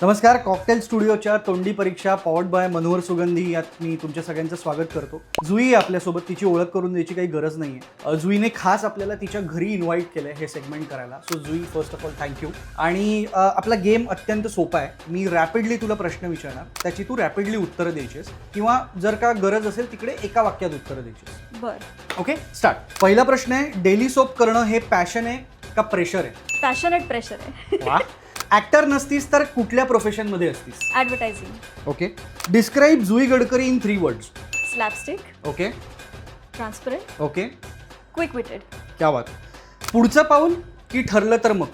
नमस्कार. कॉकटेल स्टुडिओच्या तोंडी परीक्षा पॉवर्ड बाय मनोहर सुगंधी यात मी तुमच्या सगळ्यांचं स्वागत करतो. जुई आपल्यासोबत, तिची ओळख करून द्यायची काही गरज नाही आहे. जुईने खास आपल्याला तिच्या घरी इन्व्हाइट केलं आहे हे सेगमेंट करायला. So Jui, first of all thank you. आणि आपला गेम अत्यंत सोपा आहे. मी रॅपिडली तुला प्रश्न विचारणार, त्याची तू रॅपिडली उत्तरं द्यायचीस किंवा जर का गरज असेल तिकडे एका वाक्यात उत्तरं द्यायचीस. बरं, ओके, स्टार्ट. पहिला प्रश्न आहे, डेली सोप करणं हे पॅशन आहे का प्रेशर आहे? पॅशनेट प्रेशर आहे. वा. ऍक्टर नसतीस तर कुठल्या प्रोफेशनमध्ये असतीस? Advertising. Okay. Describe Jui Gadkari in 3 words. Slapstick, okay transparent, okay, quick witted. क्या बात. पुढचं पाऊल की ठरलं तर मग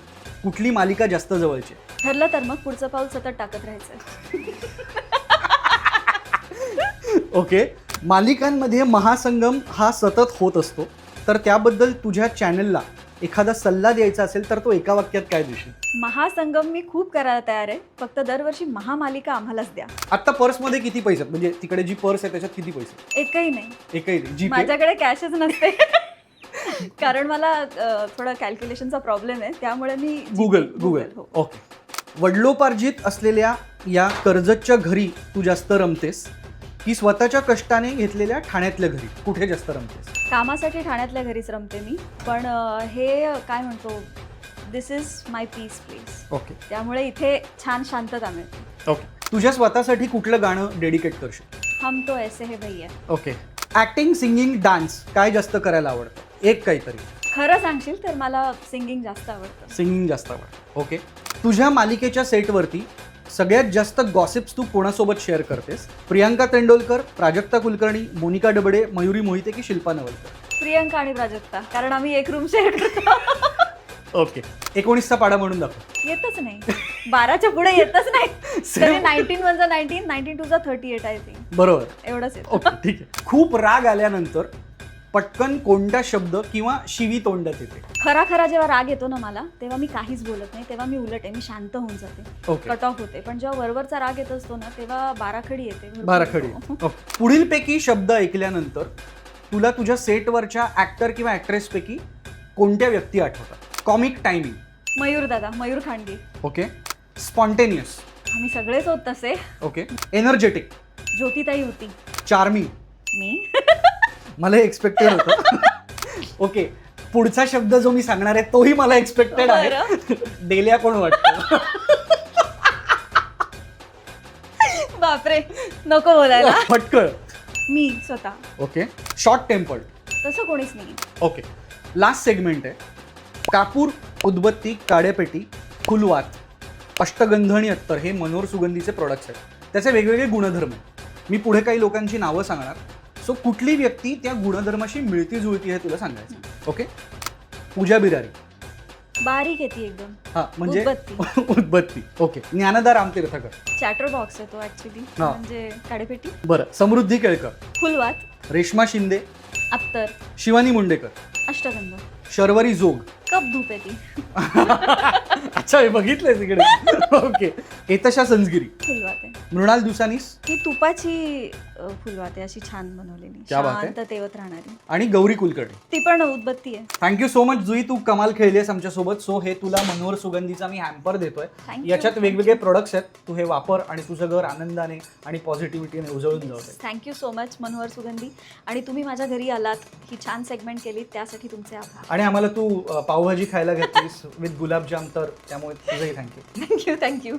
कुठली मालिका जास्त जवळची? ठरलं तर मग पुढचं पाऊल सतत टाकत राहायचं. ओके. मालिकांमध्ये महासंगम हा सतत होत असतो, तर त्याबद्दल तुझ्या चॅनलला एखादा सल्ला द्यायचा असेल तर तो एका वाक्यात काय देशील? महासंगम मी खूप करायला तयार आहे, फक्त दरवर्षी महामालिका आम्हालाच द्या. आता पर्समध्ये किती पैसे आहेत? म्हणजे तिकडे जी पर्स आहे त्याच्यात किती पैसे? एकही नाही. एकही नाही. जीपे? माझ्याकडे कॅशच नसते. कारण मला थोडा कॅल्क्युलेशनचा प्रॉब्लेम आहे, त्यामुळे मी गुगल. हो. ओके. वडिलोपार्जित असलेल्या या कर्जतच्या घरी तू जास्त रमतेस की स्वतःच्या कष्टाने घेतलेल्या ठाण्यातल्या घरी? कुठे जास्त रमतेस? कामासाठी ठाण्यातल्या घरीच रमते मी, पण हे काय म्हणतो, this is my peace place. Okay त्यामुळे इथे छान शांतता मिळते. ओके. तुझ्या स्वतःसाठी कुठलं गाणं डेडिकेट करशील? हम तो ऐसे है भैया. ओके. ऍक्टिंग, सिंगिंग, डान्स काय जास्त करायला आवडतं? एक काहीतरी. खरं सांगशील तर मला सिंगिंग जास्त आवडतं. सिंगिंग जास्त आवडतं. ओके. तुझ्या मालिकेच्या सेटवरती सगळ्यात जास्त गॉसिप्स तू कोणासोबत शेअर करतेस? प्रियांका तेंडोलकर, प्राजक्ता कुलकर्णी, मोनिका डबडे, मयुरी मोहिते की शिल्पा नवलकर? प्रियांका आणि प्राजक्ता, कारण आम्ही एक रूम शेअर करतो. ओके. 19चा पाडा म्हणून दाखव. येतच नाही, 12च्या पुढे येतच नाही. तरी 19 वन 19, 19 2 38 आय थिंक. बरोबर. एवढंच येतं. ओके, ठीक आहे. खूप राग आल्यानंतर पटकन कोणता शब्द किंवा शिवी तोंडात येते? खरा खरा जेव्हा राग येतो ना मला, तेव्हा मी काहीच बोलत नाही, तेव्हा मी उलट आहे, मी शांत होऊन जाते, ओके. कट ऑफ होते. पण जेव्हा वरवरचा राग येत असतो ना, तेव्हा बाराखडी येते. भरपूर बाराखडी. येतो. ओके. पुढीलपैकी शब्द ऐकल्यानंतर तुला तुझ्या सेटवरच्या ऍक्टर किंवा ऍक्ट्रेसपैकी कोणत्या व्यक्ती आठवतात? Comic timing. मयूर दादा, मयूर खांडगे. ओके. स्पॉन्टेनियस. आम्ही सगळेच होत तसे. ओके. एनर्जेटिक. ज्योतिताई होती. चार्मिंग. मी. मला एक्सपेक्टेड होतं. ओके. पुढचा शब्द जो मी सांगणार आहे तोही मला एक्सपेक्टेड आहे. डेल्या कोण वाटतं? बापरे, नको बोलायला. फटकळ. मी स्वतः. ओके. Short tempered. तसं कोणीच नाही. ओके. लास्ट सेगमेंट आहे. कापूर, उदबत्ती, काड्यापेटी, फुलवात, अष्टगंध आणि अत्तर हे मनोहर सुगंधीचे प्रोडक्ट्स आहेत. त्याचे वेगवेगळे गुणधर्म आहेत. मी पुढे काही लोकांची नावं सांगणार. सो कुठली व्यक्ती त्या गुणधर्माशी मिळती जुळती हे तुला सांगायचं. ओके. पूजा बिरारी. बारीक येते एकदम. हा म्हणजे उदबत्ती. उदबत्ती. Okay. Dnyanada Ramtirthkar. Chatter box आहे तो ऍक्च्युली, हा. म्हणजे काडेपेटी. बरं. समृद्धी केळकर. फुलवात. रेश्मा शिंदे. अत्तर. शिवानी मुंडेकर. अष्टगंध. शर्वरी जोग. कप धूप येते. अच्छा, हे बघितलंय तिकडे. ओके. एतशा संजगिरी. फुलवात आहे. मृणाल दुसानीस. ही तुपाची फुलवात आहे, अशी छान बनवलेली, क्या बात आहे. शांत तेवत राहणारी. आणि गौरी कुलकर्णी. ती पण उदबत्ती आहे. थँक्यू सो मच जुई, तू कमाल खेळलीस आमच्यासोबत. सो हे तुला मनोहर सुगंधीचा मी हॅम्पर देतोय. Thank you. याच्यात वेगवेगळे प्रोडक्ट्स आहेत. तू हे वापर आणि तुझं घर आनंदाने आणि पॉझिटिव्हिटीने उजळून जाऊ दे. थँक्यू सो मच मनोहर सुगंधी. आणि तुम्ही माझ्या घरी आलात, ही छान सेगमेंट केली, त्यासाठी तुमचे आभार. आणि आम्हाला तू पावभाजी खायला घातलीस विथ गुलाबजाम, तर त्यामुळे तुझंही थँक्यू. थँक्यू.